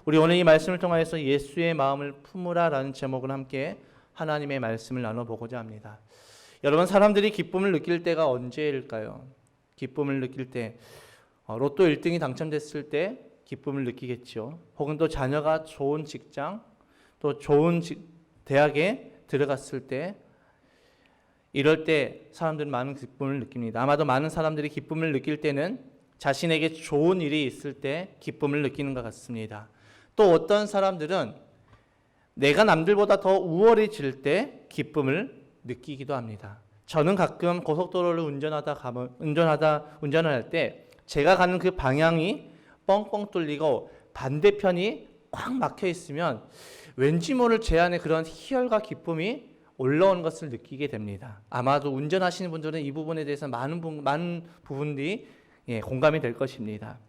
우리 오늘 이 말씀을 통하여서 예수의 마음을 품으라라는 제목을 함께 하나님의 말씀을 나눠보고자 합니다. 여러분, 사람들이 기쁨을 느낄 때가 언제일까요? 기쁨을 느낄 때, 로또 1등이 당첨됐을 때 기쁨을 느끼겠죠. 혹은 또 자녀가 좋은 직장, 또 좋은 대학에 들어갔을 때, 이럴 때 사람들은 많은 기쁨을 느낍니다. 아마도 많은 사람들이 기쁨을 느낄 때는 자신에게 좋은 일이 있을 때 기쁨을 느끼는 것 같습니다. 또 어떤 사람들은 내가 남들보다 더 우월해질 때 기쁨을 느끼기도 합니다. 저는 가끔 고속도로를 운전을 할 때 제가 가는 그 방향이 뻥뻥 뚫리고 반대편이 꽉 막혀 있으면 왠지 모를 제 안에 그런 희열과 기쁨이 올라오는 것을 느끼게 됩니다. 아마도 운전하시는 분들은 이 부분에 대해서 많은 부분들이 공감이 될 것입니다.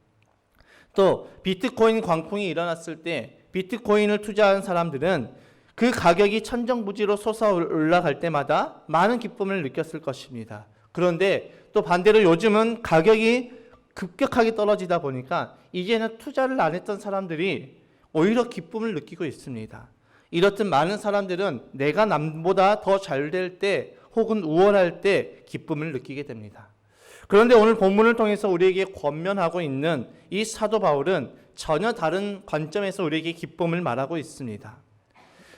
또 비트코인 광풍이 일어났을 때 비트코인을 투자한 사람들은 그 가격이 천정부지로 솟아올라갈 때마다 많은 기쁨을 느꼈을 것입니다. 그런데 또 반대로 요즘은 가격이 급격하게 떨어지다 보니까 이제는 투자를 안 했던 사람들이 오히려 기쁨을 느끼고 있습니다. 이렇듯 많은 사람들은 내가 남보다 더 잘 될 때 혹은 우월할 때 기쁨을 느끼게 됩니다. 그런데 오늘 본문을 통해서 우리에게 권면하고 있는 이 사도 바울은 전혀 다른 관점에서 우리에게 기쁨을 말하고 있습니다.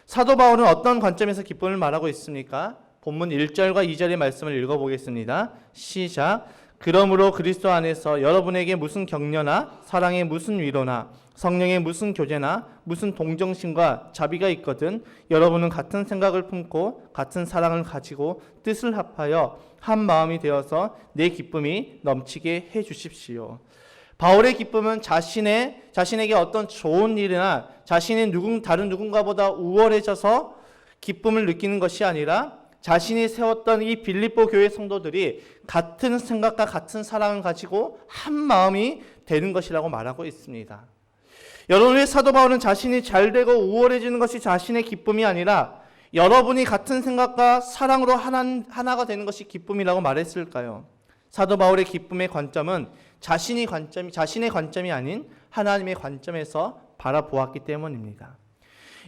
사도 바울은 어떤 관점에서 기쁨을 말하고 있습니까? 본문 1절과 2절의 말씀을 읽어보겠습니다. 시작. 그러므로 그리스도 안에서 여러분에게 무슨 격려나 사랑의 무슨 위로나 성령의 무슨 교제나 무슨 동정심과 자비가 있거든 여러분은 같은 생각을 품고 같은 사랑을 가지고 뜻을 합하여 한 마음이 되어서 내 기쁨이 넘치게 해 주십시오. 바울의 기쁨은 자신에게 어떤 좋은 일이나 자신이 다른 누군가보다 우월해져서 기쁨을 느끼는 것이 아니라 자신이 세웠던 이 빌립보 교회 성도들이 같은 생각과 같은 사랑을 가지고 한 마음이 되는 것이라고 말하고 있습니다. 여러분의 사도 바울은 자신이 잘되고 우월해지는 것이 자신의 기쁨이 아니라 여러분이 같은 생각과 사랑으로 하나가 되는 것이 기쁨이라고 말했을까요? 사도 바울의 기쁨의 관점은 자신의 관점이 아닌 하나님의 관점에서 바라보았기 때문입니다.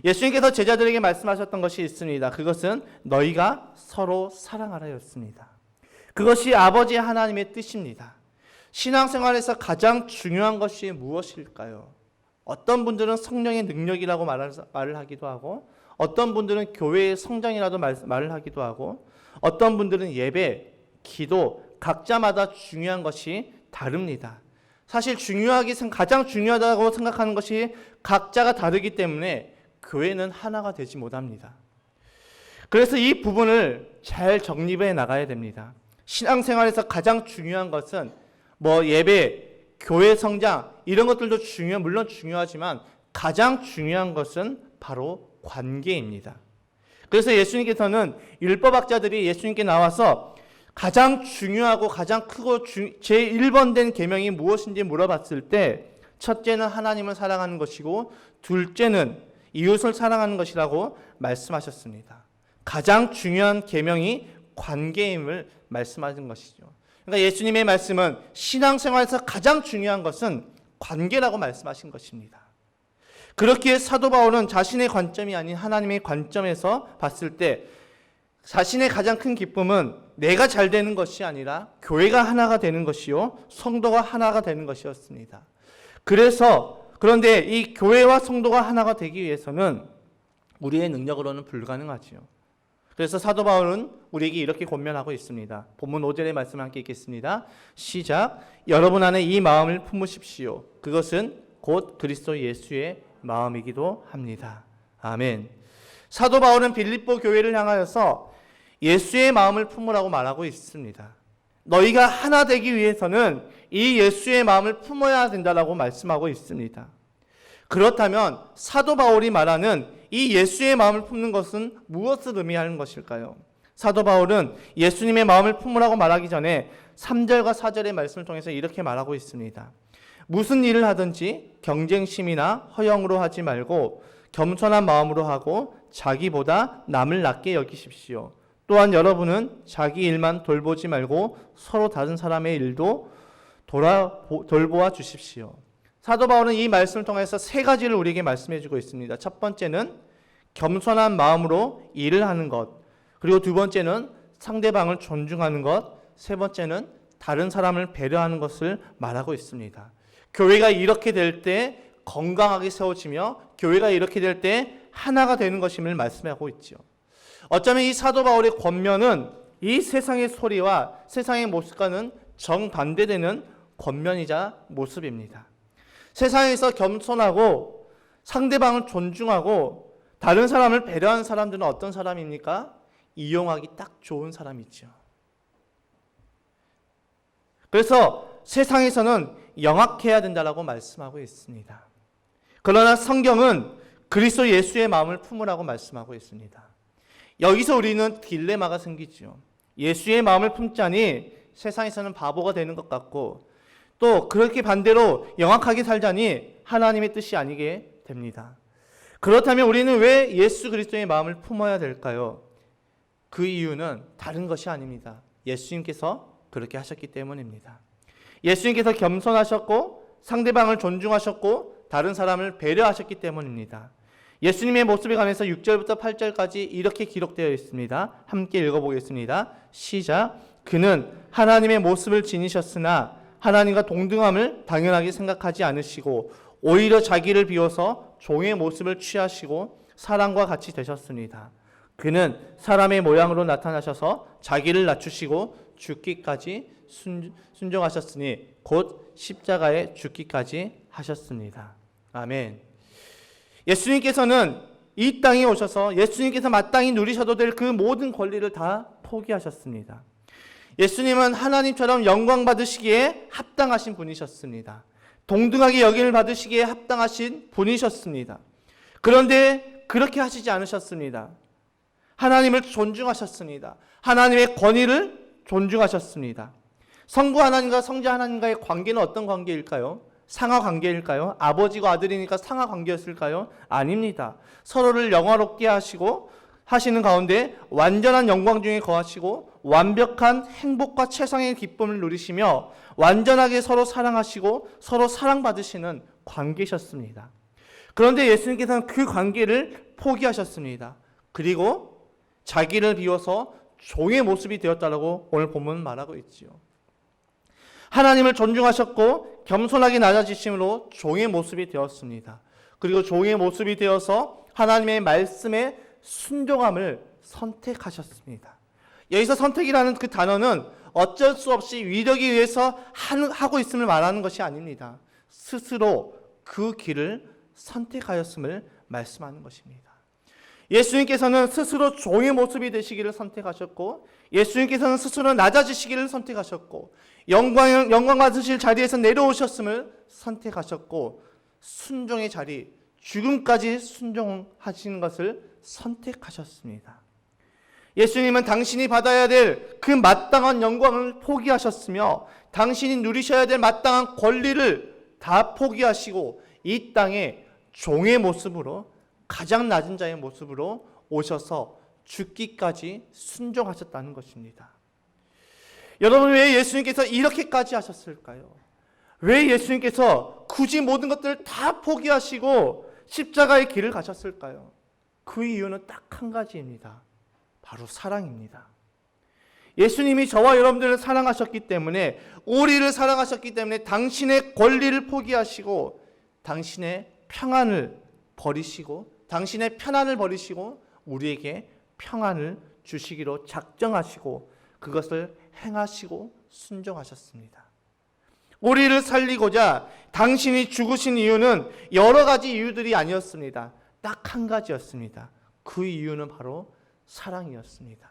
예수님께서 제자들에게 말씀하셨던 것이 있습니다. 그것은 너희가 서로 사랑하라였습니다. 그것이 아버지 하나님의 뜻입니다. 신앙생활에서 가장 중요한 것이 무엇일까요? 어떤 분들은 성령의 능력이라고 말을 하기도 하고 어떤 분들은 교회의 성장이라도 말을 하기도 하고 어떤 분들은 예배, 기도 각자마다 중요한 것이 다릅니다. 사실 가장 중요하다고 생각하는 것이 각자가 다르기 때문에 교회는 하나가 되지 못합니다. 그래서 이 부분을 잘 정립해 나가야 됩니다. 신앙생활에서 가장 중요한 것은 예배, 교회 성장 이런 것들도 물론 중요하지만 가장 중요한 것은 바로 관계입니다. 그래서 예수님께서는 율법학자들이 예수님께 나와서 가장 중요하고 가장 크고 제1번 계명이 무엇인지 물어봤을 때 첫째는 하나님을 사랑하는 것이고 둘째는 이웃을 사랑하는 것이라고 말씀하셨습니다. 가장 중요한 계명이 관계임을 말씀하신 것이죠. 그러니까 예수님의 말씀은 신앙생활에서 가장 중요한 것은 관계라고 말씀하신 것입니다. 그렇기에 사도 바울은 자신의 관점이 아닌 하나님의 관점에서 봤을 때 자신의 가장 큰 기쁨은 내가 잘 되는 것이 아니라 교회가 하나가 되는 것이요 성도가 하나가 되는 것이었습니다. 그런데 이 교회와 성도가 하나가 되기 위해서는 우리의 능력으로는 불가능하지요. 그래서 사도 바울은 우리에게 이렇게 권면하고 있습니다. 본문 5절의 말씀 함께 읽겠습니다. 시작. 여러분 안에 이 마음을 품으십시오. 그것은 곧 그리스도 예수의 마음이기도 합니다. 아멘. 사도 바울은 빌립보 교회를 향하여서 예수의 마음을 품으라고 말하고 있습니다. 너희가 하나 되기 위해서는 이 예수의 마음을 품어야 된다고 말씀하고 있습니다. 그렇다면 사도 바울이 말하는 이 예수의 마음을 품는 것은 무엇을 의미하는 것일까요? 사도 바울은 예수님의 마음을 품으라고 말하기 전에 3절과 4절의 말씀을 통해서 이렇게 말하고 있습니다. 무슨 일을 하든지 경쟁심이나 허영으로 하지 말고 겸손한 마음으로 하고 자기보다 남을 낮게 여기십시오. 또한 여러분은 자기 일만 돌보지 말고 서로 다른 사람의 일도 돌보아 주십시오. 사도 바울은 이 말씀을 통해서 세 가지를 우리에게 말씀해 주고 있습니다. 첫 번째는 겸손한 마음으로 일을 하는 것, 그리고 두 번째는 상대방을 존중하는 것, 세 번째는 다른 사람을 배려하는 것을 말하고 있습니다. 교회가 이렇게 될 때 건강하게 세워지며 교회가 이렇게 될 때 하나가 되는 것임을 말씀하고 있죠. 어쩌면 이 사도 바울의 권면은 이 세상의 소리와 세상의 모습과는 정반대되는 권면이자 모습입니다. 세상에서 겸손하고 상대방을 존중하고 다른 사람을 배려하는 사람들은 어떤 사람입니까? 이용하기 딱 좋은 사람이죠. 그래서 세상에서는 영악해야 된다고 말씀하고 있습니다. 그러나 성경은 그리스도 예수의 마음을 품으라고 말씀하고 있습니다. 여기서 우리는 딜레마가 생기죠. 예수의 마음을 품자니 세상에서는 바보가 되는 것 같고, 또 그렇게 반대로 영악하게 살자니 하나님의 뜻이 아니게 됩니다. 그렇다면 우리는 왜 예수 그리스도의 마음을 품어야 될까요? 그 이유는 다른 것이 아닙니다. 예수님께서 그렇게 하셨기 때문입니다. 예수님께서 겸손하셨고 상대방을 존중하셨고 다른 사람을 배려하셨기 때문입니다. 예수님의 모습에 관해서 6절부터 8절까지 이렇게 기록되어 있습니다. 함께 읽어보겠습니다. 시작. 그는 하나님의 모습을 지니셨으나 하나님과 동등함을 당연하게 생각하지 않으시고 오히려 자기를 비워서 종의 모습을 취하시고 사람과 같이 되셨습니다. 그는 사람의 모양으로 나타나셔서 자기를 낮추시고 죽기까지 순종하셨으니 곧 십자가에 죽기까지 하셨습니다. 아멘. 예수님께서는 이 땅에 오셔서 예수님께서 마땅히 누리셔도 될 그 모든 권리를 다 포기하셨습니다. 예수님은 하나님처럼 영광 받으시기에 합당하신 분이셨습니다. 동등하게 여김을 받으시기에 합당하신 분이셨습니다. 그런데 그렇게 하시지 않으셨습니다. 하나님을 존중하셨습니다. 하나님의 권위를 존중하셨습니다. 성부 하나님과 성자 하나님과의 관계는 어떤 관계일까요? 상하 관계일까요? 아버지와 아들이니까 상하 관계였을까요? 아닙니다. 서로를 영화롭게 하시는 가운데 완전한 영광 중에 거하시고 완벽한 행복과 최상의 기쁨을 누리시며 완전하게 서로 사랑하시고 서로 사랑받으시는 관계셨습니다. 그런데 예수님께서는 그 관계를 포기하셨습니다. 그리고 자기를 비워서 종의 모습이 되었다라고 오늘 본문은 말하고 있지요. 하나님을 존중하셨고 겸손하게 낮아지심으로 종의 모습이 되었습니다. 그리고 종의 모습이 되어서 하나님의 말씀에 순종함을 선택하셨습니다. 여기서 선택이라는 그 단어는 어쩔 수 없이 위력에 의해서 하고 있음을 말하는 것이 아닙니다. 스스로 그 길을 선택하였음을 말씀하는 것입니다. 예수님께서는 스스로 종의 모습이 되시기를 선택하셨고 예수님께서는 스스로 낮아지시기를 선택하셨고 영광 받으실 자리에서 내려오셨음을 선택하셨고 순종의 자리, 죽음까지 순종하시는 것을 선택하셨습니다. 예수님은 당신이 받아야 될 그 마땅한 영광을 포기하셨으며 당신이 누리셔야 될 마땅한 권리를 다 포기하시고 이 땅에 종의 모습으로 가장 낮은 자의 모습으로 오셔서 죽기까지 순종하셨다는 것입니다. 여러분, 왜 예수님께서 이렇게까지 하셨을까요? 왜 예수님께서 굳이 모든 것들을 다 포기하시고 십자가의 길을 가셨을까요? 그 이유는 딱 한 가지입니다. 바로 사랑입니다. 예수님이 저와 여러분들을 사랑하셨기 때문에, 우리를 사랑하셨기 때문에 당신의 권리를 포기하시고 당신의 평안을 버리시고 당신의 편안을 버리시고 우리에게 평안을 주시기로 작정하시고 그것을 행하시고 순종하셨습니다. 우리를 살리고자 당신이 죽으신 이유는 여러 가지 이유들이 아니었습니다. 딱 한 가지였습니다. 그 이유는 바로 사랑이었습니다.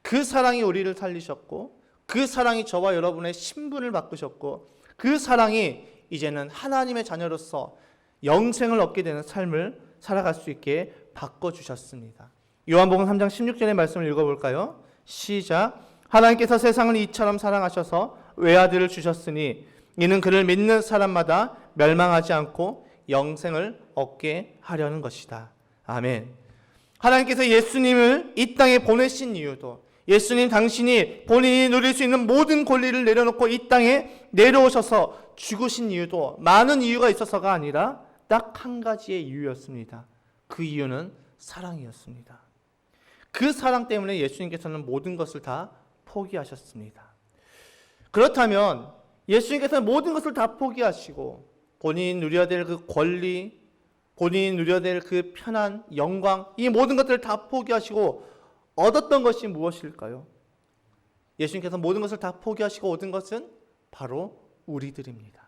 그 사랑이 우리를 살리셨고 그 사랑이 저와 여러분의 신분을 바꾸셨고 그 사랑이 이제는 하나님의 자녀로서 영생을 얻게 되는 삶을 살아갈 수 있게 바꿔주셨습니다. 요한복음 3장 16절의 말씀을 읽어볼까요? 시작. 하나님께서 세상을 이처럼 사랑하셔서 외아들을 주셨으니 이는 그를 믿는 사람마다 멸망하지 않고 영생을 얻게 하려는 것이다. 아멘. 하나님께서 예수님을 이 땅에 보내신 이유도, 예수님 당신이 본인이 누릴 수 있는 모든 권리를 내려놓고 이 땅에 내려오셔서 죽으신 이유도 많은 이유가 있어서가 아니라 딱 한 가지의 이유였습니다. 그 이유는 사랑이었습니다. 그 사랑 때문에 예수님께서는 모든 것을 다 포기하셨습니다. 그렇다면 예수님께서는 모든 것을 다 포기하시고 본인이 누려야 될 그 권리, 본인이 누려야 될 그 편안, 영광, 이 모든 것들을 다 포기하시고 얻었던 것이 무엇일까요? 예수님께서 모든 것을 다 포기하시고 얻은 것은 바로 우리들입니다.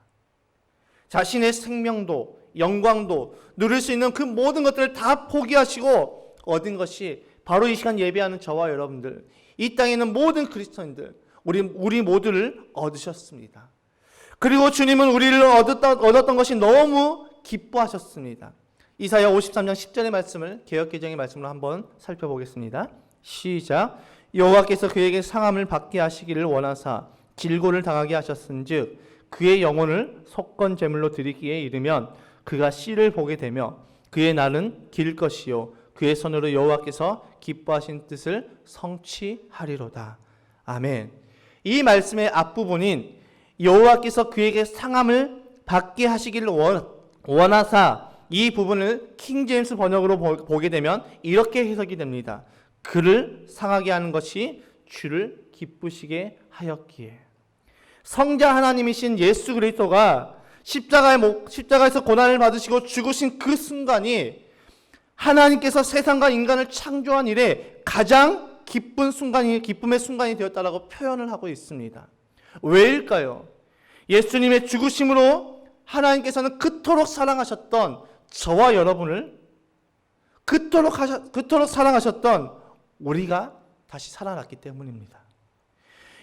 자신의 생명도 영광도 누릴 수 있는 그 모든 것들을 다 포기하시고 얻은 것이 바로 이 시간 예배하는 저와 여러분들, 이 땅에 있는 모든 그리스도인들, 우리 모두를 얻으셨습니다. 그리고 주님은 우리를 얻었던 것이 너무 기뻐하셨습니다. 이사야 53장 10절의 말씀을 개역개정의 말씀으로 한번 살펴보겠습니다. 시작. 여호와께서 그에게 상함을 받게 하시기를 원하사 질고를 당하게 하셨은즉 그의 영혼을 속건 제물로 드리기에 이르면 그가 씨를 보게 되며 그의 날은 길 것이요 그의 손으로 여호와께서 기뻐하신 뜻을 성취하리로다. 아멘. 이 말씀의 앞부분인 여호와께서 그에게 상함을 받게 하시기를 원하사, 이 부분을 킹제임스 번역으로 보게 되면 이렇게 해석이 됩니다. 그를 상하게 하는 것이 주를 기쁘시게 하였기에. 성자 하나님이신 예수 그리스도가 십자가에서 고난을 받으시고 죽으신 그 순간이 하나님께서 세상과 인간을 창조한 이래 가장 기쁨의 순간이 되었다라고 표현을 하고 있습니다. 왜일까요? 예수님의 죽으심으로 하나님께서는 그토록 사랑하셨던 저와 여러분을 그토록 사랑하셨던 우리가 다시 살아났기 때문입니다.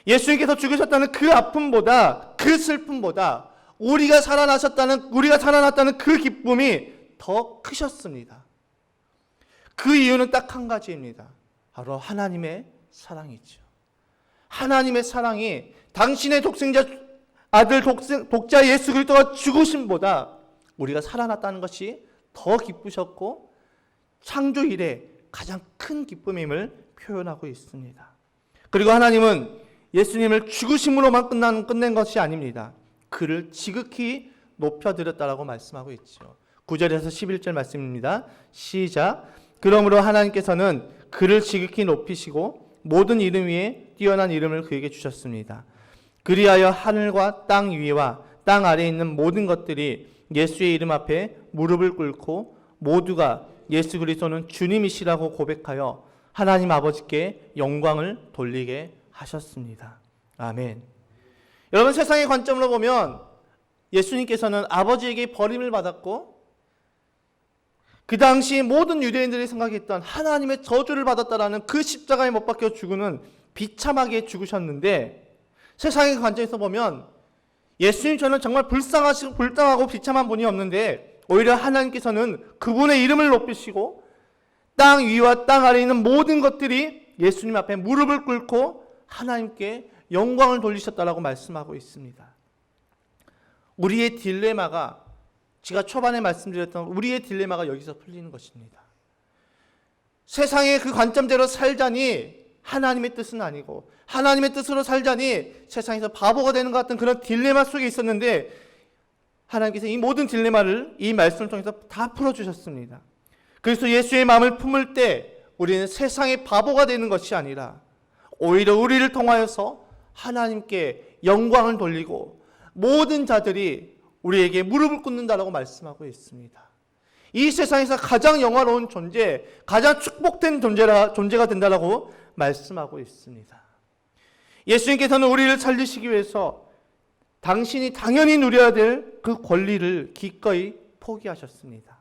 예수님께서 죽으셨다는 그 아픔보다, 그 슬픔보다 우리가 살아났다는 그 기쁨이 더 크셨습니다. 그 이유는 딱 한 가지입니다. 바로 하나님의 사랑이죠. 하나님의 사랑이 당신의 독자 예수 그리스도가 죽으심보다 우리가 살아났다는 것이 더 기쁘셨고 창조 이래 가장 큰 기쁨임을 표현하고 있습니다. 그리고 하나님은 예수님을 죽으심으로만 끝낸 것이 아닙니다. 그를 지극히 높여드렸다라고 말씀하고 있죠. 9절에서 11절 말씀입니다. 시작. 그러므로 하나님께서는 그를 지극히 높이시고 모든 이름 위에 뛰어난 이름을 그에게 주셨습니다. 그리하여 하늘과 땅 위와 땅 아래에 있는 모든 것들이 예수의 이름 앞에 무릎을 꿇고 모두가 예수 그리스도는 주님이시라고 고백하여 하나님 아버지께 영광을 돌리게 하셨습니다. 아멘. 여러분, 세상의 관점으로 보면 예수님께서는 아버지에게 버림을 받았고 그 당시 모든 유대인들이 생각했던 하나님의 저주를 받았다라는 그 십자가에 못 박혀 죽으는 비참하게 죽으셨는데, 세상의 관점에서 보면 예수님처럼 정말 불쌍하고 비참한 분이 없는데 오히려 하나님께서는 그분의 이름을 높이시고 땅 위와 땅 아래에 있는 모든 것들이 예수님 앞에 무릎을 꿇고 하나님께 영광을 돌리셨다라고 말씀하고 있습니다. 우리의 딜레마가, 제가 초반에 말씀드렸던 우리의 딜레마가 여기서 풀리는 것입니다. 세상의 그 관점대로 살자니 하나님의 뜻은 아니고 하나님의 뜻으로 살자니 세상에서 바보가 되는 것 같은 그런 딜레마 속에 있었는데 하나님께서 이 모든 딜레마를 이 말씀을 통해서 다 풀어주셨습니다. 그래서 예수의 마음을 품을 때 우리는 세상의 바보가 되는 것이 아니라 오히려 우리를 통하여서 하나님께 영광을 돌리고 모든 자들이 우리에게 무릎을 꿇는다라고 말씀하고 있습니다. 이 세상에서 가장 영화로운 존재, 가장 축복된 존재가 된다라고 말씀하고 있습니다. 예수님께서는 우리를 살리시기 위해서 당신이 당연히 누려야 될 그 권리를 기꺼이 포기하셨습니다.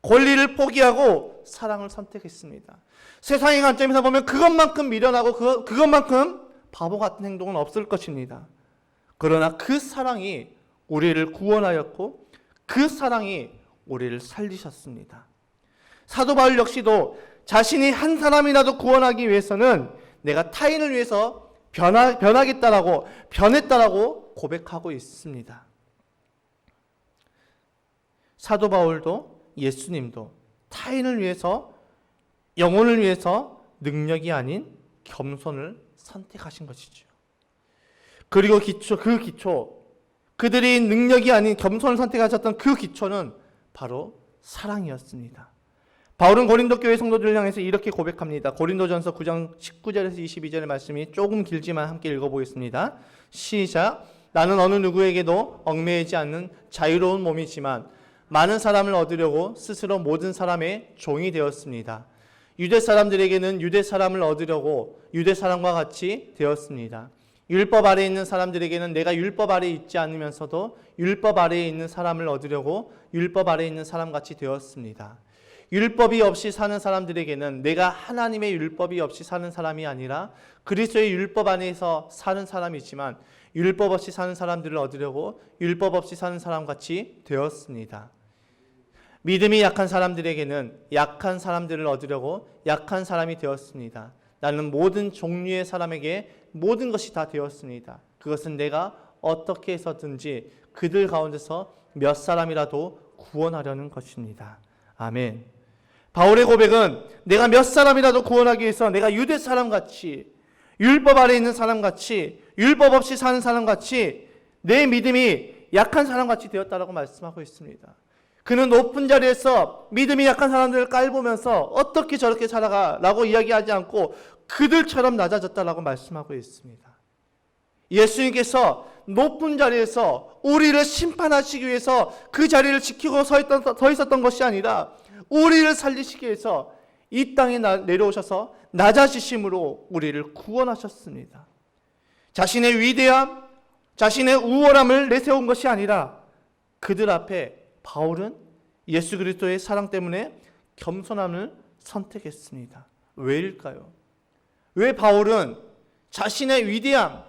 권리를 포기하고 사랑을 선택했습니다. 세상의 관점에서 보면 그것만큼 미련하고 그것만큼 바보 같은 행동은 없을 것입니다. 그러나 그 사랑이 우리를 구원하였고 그 사랑이 우리를 살리셨습니다. 사도 바울 역시도 자신이 한 사람이라도 구원하기 위해서는 내가 타인을 위해서 변했다라고 고백하고 있습니다. 사도 바울도 예수님도 타인을 위해서, 영혼을 위해서 능력이 아닌 겸손을 선택하신 것이죠. 그리고 그들이 능력이 아닌 겸손을 선택하셨던 그 기초는 바로 사랑이었습니다. 바울은 고린도 교회 성도들을 향해서 이렇게 고백합니다. 고린도전서 9장 19절에서 22절의 말씀이 조금 길지만 함께 읽어보겠습니다. 시작. 나는 어느 누구에게도 얽매이지 않는 자유로운 몸이지만 많은 사람을 얻으려고 스스로 모든 사람의 종이 되었습니다. 유대 사람들에게는 유대 사람을 얻으려고 유대 사람과 같이 되었습니다. 율법 아래에 있는 사람들에게는 내가 율법 아래에 있지 않으면서도 율법 아래에 있는 사람을 얻으려고 율법 아래에 있는 사람같이 되었습니다. 율법이 없이 사는 사람들에게는 내가 하나님의 율법이 없이 사는 사람이 아니라 그리스도의 율법 안에서 사는 사람이지만 율법 없이 사는 사람들을 얻으려고 율법 없이 사는 사람같이 되었습니다. 믿음이 약한 사람들에게는 약한 사람들을 얻으려고 약한 사람이 되었습니다. 나는 모든 종류의 사람에게 모든 것이 다 되었습니다. 그것은 내가 어떻게 해서든지 그들 가운데서 몇 사람이라도 구원하려는 것입니다. 아멘. 바울의 고백은 내가 몇 사람이라도 구원하기 위해서 내가 유대 사람같이 율법 아래에 있는 사람같이 율법 없이 사는 사람같이 내 믿음이 약한 사람같이 되었다라고 말씀하고 있습니다. 그는 높은 자리에서 믿음이 약한 사람들을 깔보면서 어떻게 저렇게 살아가라고 이야기하지 않고 그들처럼 낮아졌다라고 말씀하고 있습니다. 예수님께서 높은 자리에서 우리를 심판하시기 위해서 그 자리를 지키고 서 있었던 것이 아니라 우리를 살리시기 위해서 이 땅에 내려오셔서 낮아지심으로 우리를 구원하셨습니다. 자신의 위대함, 자신의 우월함을 내세운 것이 아니라 그들 앞에 바울은 예수 그리스도의 사랑 때문에 겸손함을 선택했습니다. 왜일까요? 왜 바울은 자신의 위대함,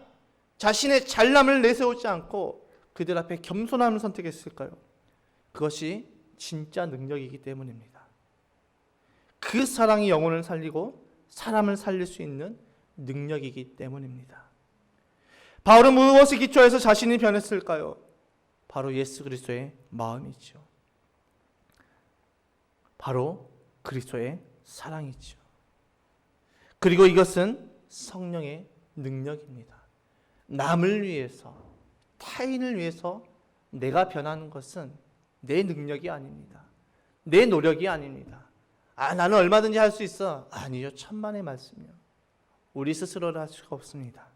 자신의 잘남을 내세우지 않고 그들 앞에 겸손함을 선택했을까요? 그것이 진짜 능력이기 때문입니다. 그 사랑이 영혼을 살리고 사람을 살릴 수 있는 능력이기 때문입니다. 바울은 무엇에 기초해서 자신이 변했을까요? 바로 예수 그리스도의 마음이죠. 바로 그리스도의 사랑이죠. 그리고 이것은 성령의 능력입니다. 남을 위해서, 타인을 위해서 내가 변하는 것은 내 능력이 아닙니다. 내 노력이 아닙니다. 나는 얼마든지 할 수 있어. 아니요, 천만의 말씀이요. 우리 스스로를 할 수가 없습니다.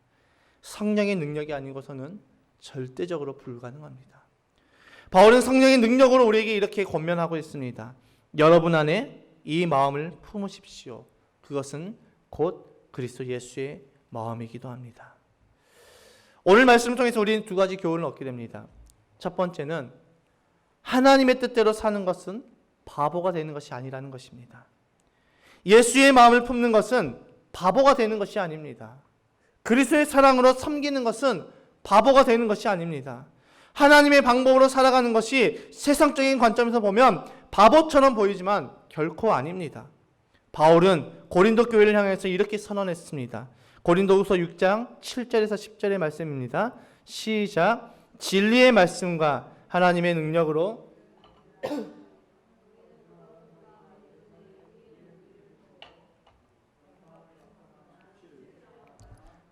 성령의 능력이 아니고서는 절대적으로 불가능합니다. 바울은 성령의 능력으로 우리에게 이렇게 권면하고 있습니다. 여러분 안에 이 마음을 품으십시오. 그것은 곧 그리스도 예수의 마음이기도 합니다. 오늘 말씀을 통해서 우리는 두 가지 교훈을 얻게 됩니다. 첫 번째는 하나님의 뜻대로 사는 것은 바보가 되는 것이 아니라는 것입니다. 예수의 마음을 품는 것은 바보가 되는 것이 아닙니다. 그리스도의 사랑으로 섬기는 것은 바보가 되는 것이 아닙니다. 하나님의 방법으로 살아가는 것이 세상적인 관점에서 보면 바보처럼 보이지만 결코 아닙니다. 바울은 고린도 교회를 향해서 이렇게 선언했습니다. 고린도후서 6장 7절에서 10절의 말씀입니다. 시작. 진리의 말씀과 하나님의 능력으로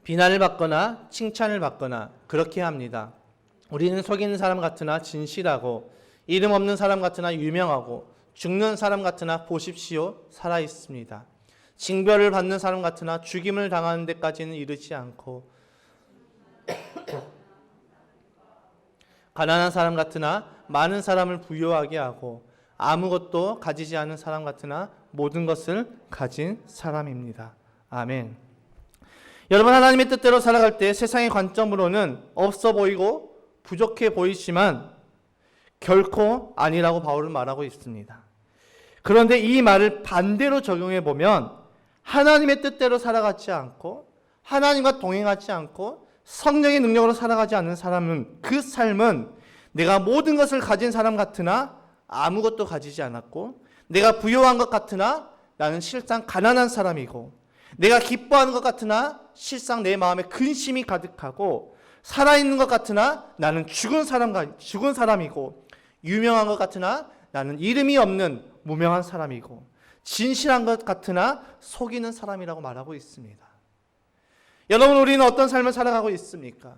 비난을 받거나 칭찬을 받거나 그렇게 합니다. 우리는 속이는 사람 같으나 진실하고 이름 없는 사람 같으나 유명하고 죽는 사람 같으나 보십시오 살아 있습니다. 징벌을 받는 사람 같으나 죽임을 당하는 데까지는 이르지 않고 가난한 사람 같으나 많은 사람을 부유하게 하고 아무것도 가지지 않은 사람 같으나 모든 것을 가진 사람입니다. 아멘. 여러분, 하나님의 뜻대로 살아갈 때 세상의 관점으로는 없어 보이고 부족해 보이지만 결코 아니라고 바울은 말하고 있습니다. 그런데 이 말을 반대로 적용해 보면 하나님의 뜻대로 살아가지 않고 하나님과 동행하지 않고 성령의 능력으로 살아가지 않는 사람은 그 삶은 내가 모든 것을 가진 사람 같으나 아무것도 가지지 않았고 내가 부유한 것 같으나 나는 실상 가난한 사람이고 내가 기뻐하는 것 같으나 실상 내 마음에 근심이 가득하고 살아있는 것 같으나 나는 죽은 사람이고 유명한 것 같으나 나는 이름이 없는 무명한 사람이고 진실한 것 같으나 속이는 사람이라고 말하고 있습니다. 여러분, 우리는 어떤 삶을 살아가고 있습니까?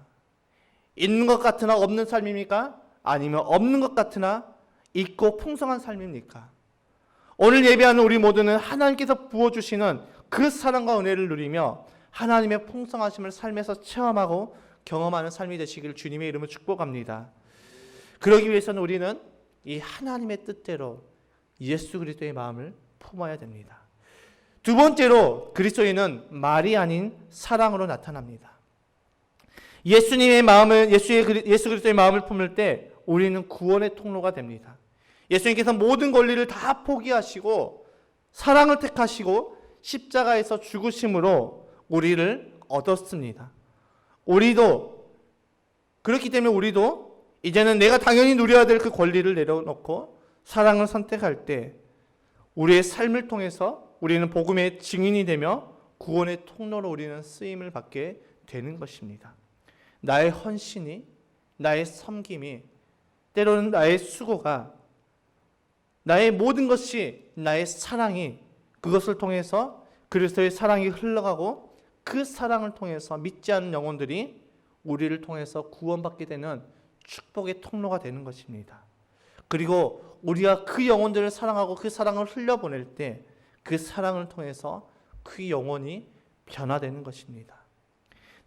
있는 것 같으나 없는 삶입니까? 아니면 없는 것 같으나 있고 풍성한 삶입니까? 오늘 예배하는 우리 모두는 하나님께서 부어주시는 그 사랑과 은혜를 누리며 하나님의 풍성하심을 삶에서 체험하고 경험하는 삶이 되시기를 주님의 이름으로 축복합니다. 그러기 위해서는 우리는 이 하나님의 뜻대로 예수 그리스도의 마음을 품어야 됩니다. 두 번째로 그리스도인은 말이 아닌 사랑으로 나타납니다. 예수 그리스도의 마음을 품을 때 우리는 구원의 통로가 됩니다. 예수님께서 모든 권리를 다 포기하시고 사랑을 택하시고 십자가에서 죽으심으로 우리를 얻었습니다. 우리도 그렇기 때문에 우리도 이제는 내가 당연히 누려야 될 그 권리를 내려놓고 사랑을 선택할 때 우리의 삶을 통해서 우리는 복음의 증인이 되며 구원의 통로로 우리는 쓰임을 받게 되는 것입니다. 나의 헌신이, 나의 섬김이, 때로는 나의 수고가, 나의 모든 것이, 나의 사랑이, 그것을 통해서 그리스도의 사랑이 흘러가고 그 사랑을 통해서 믿지 않는 영혼들이 우리를 통해서 구원받게 되는 축복의 통로가 되는 것입니다. 그리고 우리가 그 영혼들을 사랑하고 그 사랑을 흘려보낼 때 그 사랑을 통해서 그 영혼이 변화되는 것입니다.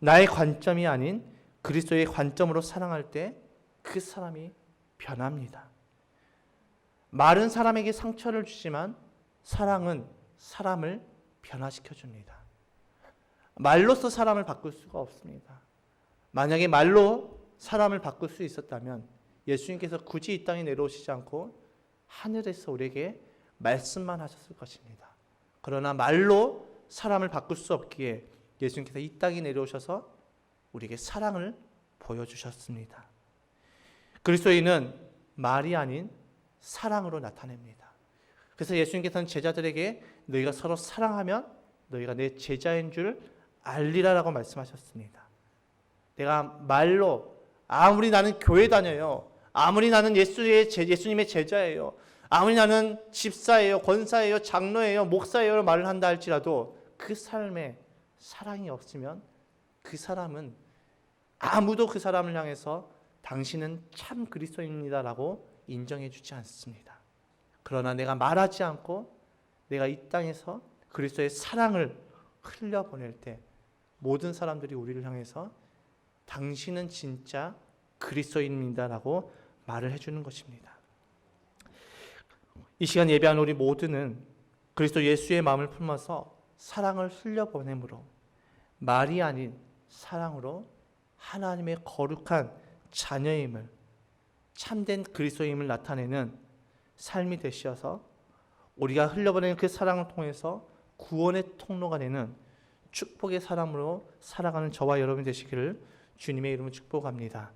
나의 관점이 아닌 그리스도의 관점으로 사랑할 때 그 사람이 변합니다. 말은 사람에게 상처를 주지만 사랑은 사람을 변화시켜 줍니다. 말로써 사람을 바꿀 수가 없습니다. 만약에 말로 사람을 바꿀 수 있었다면 예수님께서 굳이 이 땅에 내려오시지 않고 하늘에서 우리에게 말씀만 하셨을 것입니다. 그러나 말로 사람을 바꿀 수 없기에 예수님께서 이 땅에 내려오셔서 우리에게 사랑을 보여주셨습니다. 그리스도인은 말이 아닌 사랑으로 나타냅니다. 그래서 예수님께서는 제자들에게 너희가 서로 사랑하면 너희가 내 제자인 줄 알리라라고 말씀하셨습니다. 내가 말로 아무리 나는 교회 다녀요, 아무리 나는 예수님의 제자예요, 아무리 나는 집사예요, 권사예요, 장로예요, 목사예요 말을 한다 할지라도 그 삶에 사랑이 없으면 그 사람은 아무도 그 사람을 향해서 당신은 참 그리스도인이다라고 인정해 주지 않습니다. 그러나 내가 말하지 않고 내가 이 땅에서 그리스도의 사랑을 흘려보낼 때 모든 사람들이 우리를 향해서 당신은 진짜 그리스도인입니다라고 말을 해주는 것입니다. 이 시간 예배하는 우리 모두는 그리스도 예수의 마음을 품어서 사랑을 흘려보내므로 말이 아닌 사랑으로 하나님의 거룩한 자녀임을, 참된 그리스도임을 나타내는 삶이 되시어서 우리가 흘려보내는 그 사랑을 통해서 구원의 통로가 되는 축복의 사람으로 살아가는 저와 여러분이 되시기를 주님의 이름으로 축복합니다.